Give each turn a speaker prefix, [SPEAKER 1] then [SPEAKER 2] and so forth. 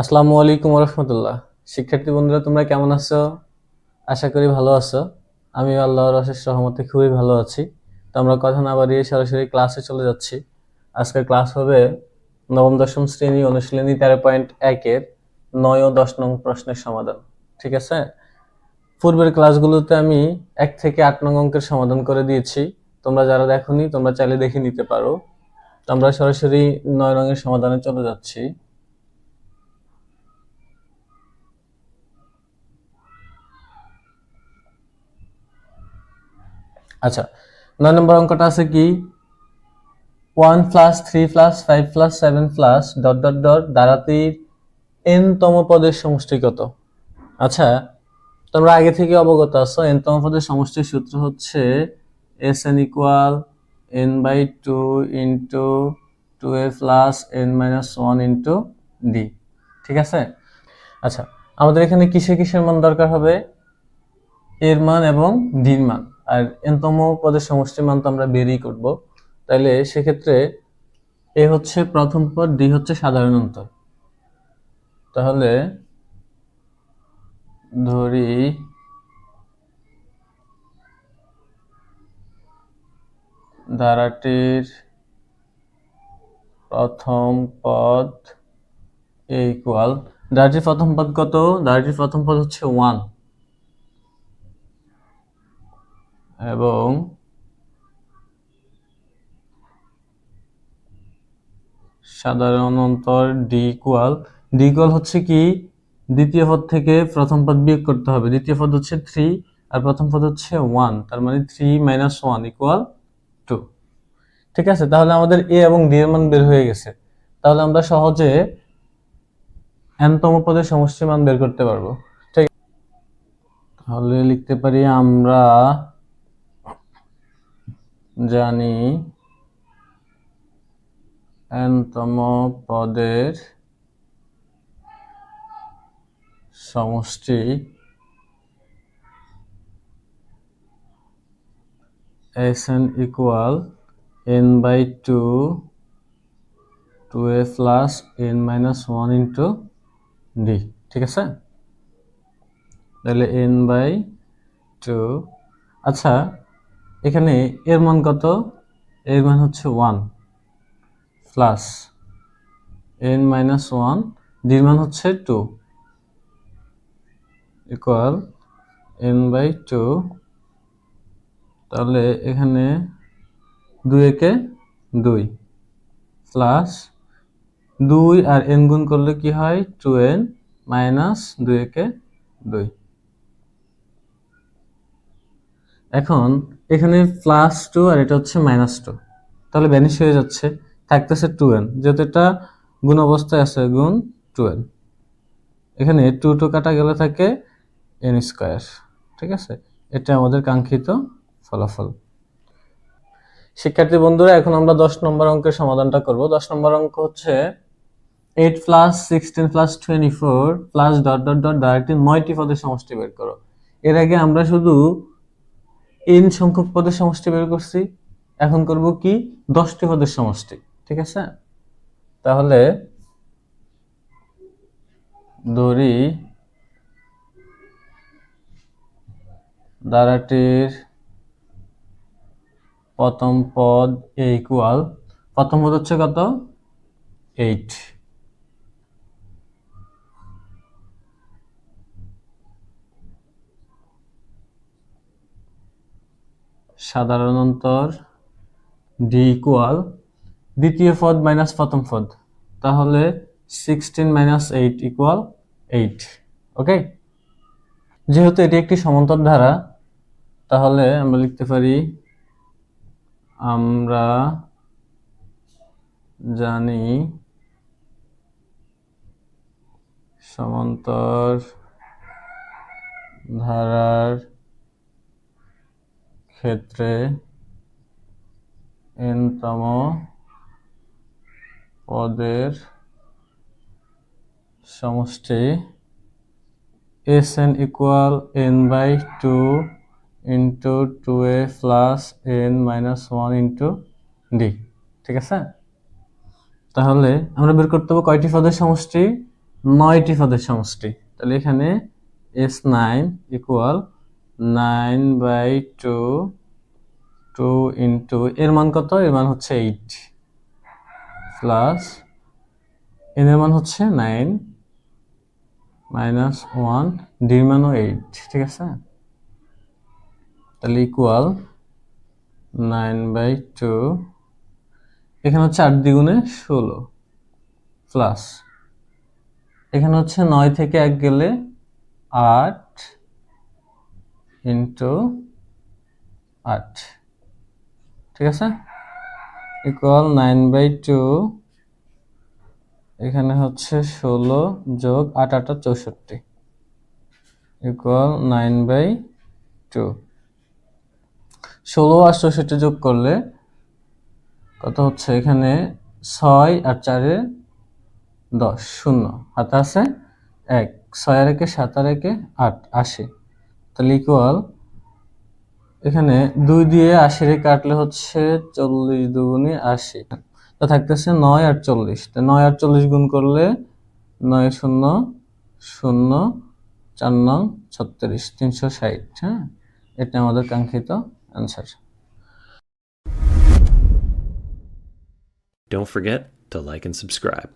[SPEAKER 1] আসসালামু আলাইকুম রহমতুল্লাহ। শিক্ষার্থী বন্ধুরা, তোমরা কেমন আছো? আশা করি ভালো আছো। আমি আল্লাহর অশেষ রহমতে খুবই ভালো আছি। তো আমরা কথা না বাড়িয়ে সরাসরি ক্লাসে চলে যাচ্ছি। আজকের ক্লাস হবে নবম দশম শ্রেণী অনুশীলনী 13.1-এর 9 ও 10 নং প্রশ্নের সমাধান। ঠিক আছে? পূর্বের ক্লাসগুলোতে আমি 1 থেকে 8 নং অঙ্কের সমাধান করে দিয়েছি। তোমরা যারা দেখোনি তোমরা চাইলে দেখে নিতে পারো। তো আমরা সরাসরি 9 নং এর সমাধানে চলে যাচ্ছি। আচ্ছা, 9 নম্বর অঙ্কটা আছে কি? 1 plus 3 plus 5 plus 7 plus dot dot dot দ্বারাটির n তম পদের সমষ্টি কত? আচ্ছা, তোমরা আগে থেকে অবগত আছো n তম পদের সমষ্টির সূত্র হচ্ছে Sn equal n/2 into 2a plus n-1 into d। ঠিক আছে? আচ্ছা, আমাদের এখানে কিসের মান দরকার হবে? এর মান এবং ডির মান। আর n তম পদের সমষ্টির মান তো আমরা বেরই করব। তাহলে সেক্ষেত্রে এ হচ্ছে প্রথম পদ, ডি হচ্ছে সাধারণ অন্তর। তাহলে ধরি ধারাটির প্রথম পদ এ ইকুয়াল, ধারাটির প্রথম পদ কত? ধারাটির প্রথম পদ হচ্ছে 1 এবং সাধারণ অন্তর ডি ইকুয়াল হচ্ছে কি? দ্বিতীয় পদ থেকে প্রথম পদ বিয়োগ করতে হবে। দ্বিতীয় পদ হচ্ছে 3 আর প্রথম পদ হচ্ছে 1, তার মানে 3 - 1 ইকুয়াল 2। ঠিক আছে? তাহলে আমাদের এ এবং ডি এর মান বের হয়ে গেছে। তাহলে আমরা সহজে n তম পদের সমষ্টির মান বের করতে পারবো। ঠিক, তাহলে লিখতে পারি আমরা জানি n তম পদের সমষ্টি Sn equal n/2 2a plus n-1 into d। ঠিক আছে? তাহলে n/2। আচ্ছা, এখানে এর মান কত? এর মান হচ্ছে 1 প্লাস n-1, ডির মান হচ্ছে 2 ইকুয়াল n/2। তাহলে এখানে 2 একে 2 প্লাস 2 আর n গুণ করলে কি হয়? 2n মাইনাস 2 একে 2। এখন এখানে +2 আর এটা হচ্ছে -2, তাহলে ভ্যানিশ হয়ে যাচ্ছে, থাকতেছে 2n। যেহেতু এটা গুণ অবস্থায় আছে, গুণ 2n। এখানে 2 2 কাটা গেলে থাকে n²। ঠিক আছে? এটা আমাদের কাঙ্ক্ষিত ফলাফল। শিক্ষার্থী বন্ধুরা, এখন আমরা 10 নম্বর অঙ্কের সমাধানটা করব। 10 নম্বর অঙ্ক হচ্ছে 8 plus 16 plus 24 plus dot dot dot দ্বারাটির 9টি পদের সমষ্টি বের করো। এর আগে আমরা শুধু n সংখ্যক পদের সমষ্টি বের করছি, এখন করব কি? 10টি পদের সমষ্টি। ঠিক আছে? তাহলে ধরি ধারাটির প্রথম পদ এ ইকুয়াল, প্রথম পদ হচ্ছে কত? 8। সাধারণ অন্তর ডি ইকুয়াল দ্বিতীয় পদ মাইনাস প্রথম পদ, তাহলে 16 - 8 ইকুয়াল 8। ওকে? যেহেতু এটি একটি সমান্তর ধারা, তাহলে আমরা লিখতে পারি আমরা জানি সমান্তর ধারার ক্ষেত্রে n তম পদের সমষ্টি Sn equal n/2 into 2a plus n-1 into d। ঠিক আছে? তাহলে আমরা বের করতে হবে কয়টি পদের সমষ্টি? 9টি পদের সমষ্টি। তাহলে এখানে S9 ইকুয়াল 9/2 2 ইন্টু এর মান কত? এর মান হচ্ছে 8 প্লাস এর মান হচ্ছে 9 মাইনাস 1 ডির মানও 8, ঠিক আছে? তাহলে ইকুয়াল 9/2, এখানে হচ্ছে 8 দ্বিগুণে 16 প্লাস এখানে হচ্ছে 9 থেকে 1 গেলে 8 ইন্টু 8, ঠিক আছে? ইকুয়াল 9/2, এখানে হচ্ছে 16 যোগ 8 8 64 ইকুয়াল 9/2। 16 আর 64 যোগ করলে কত হচ্ছে? এখানে 6 আর 4 10, 0 হাতে আছে 1, 6 আর 1 7 আর 1 8, 80। তাহলে ইকুয়াল এখানে 2 দিয়ে 80 রে কাটলে হচ্ছে 40 দুগুণে 80, তো থাকতেছে 9 আর 40। তো 9 আর 40 গুণ করলে 9 0 0 4 9 36 360, হ্যাঁ, এটা আমাদের কাঙ্ক্ষিত answer.
[SPEAKER 2] Don't forget to like and subscribe.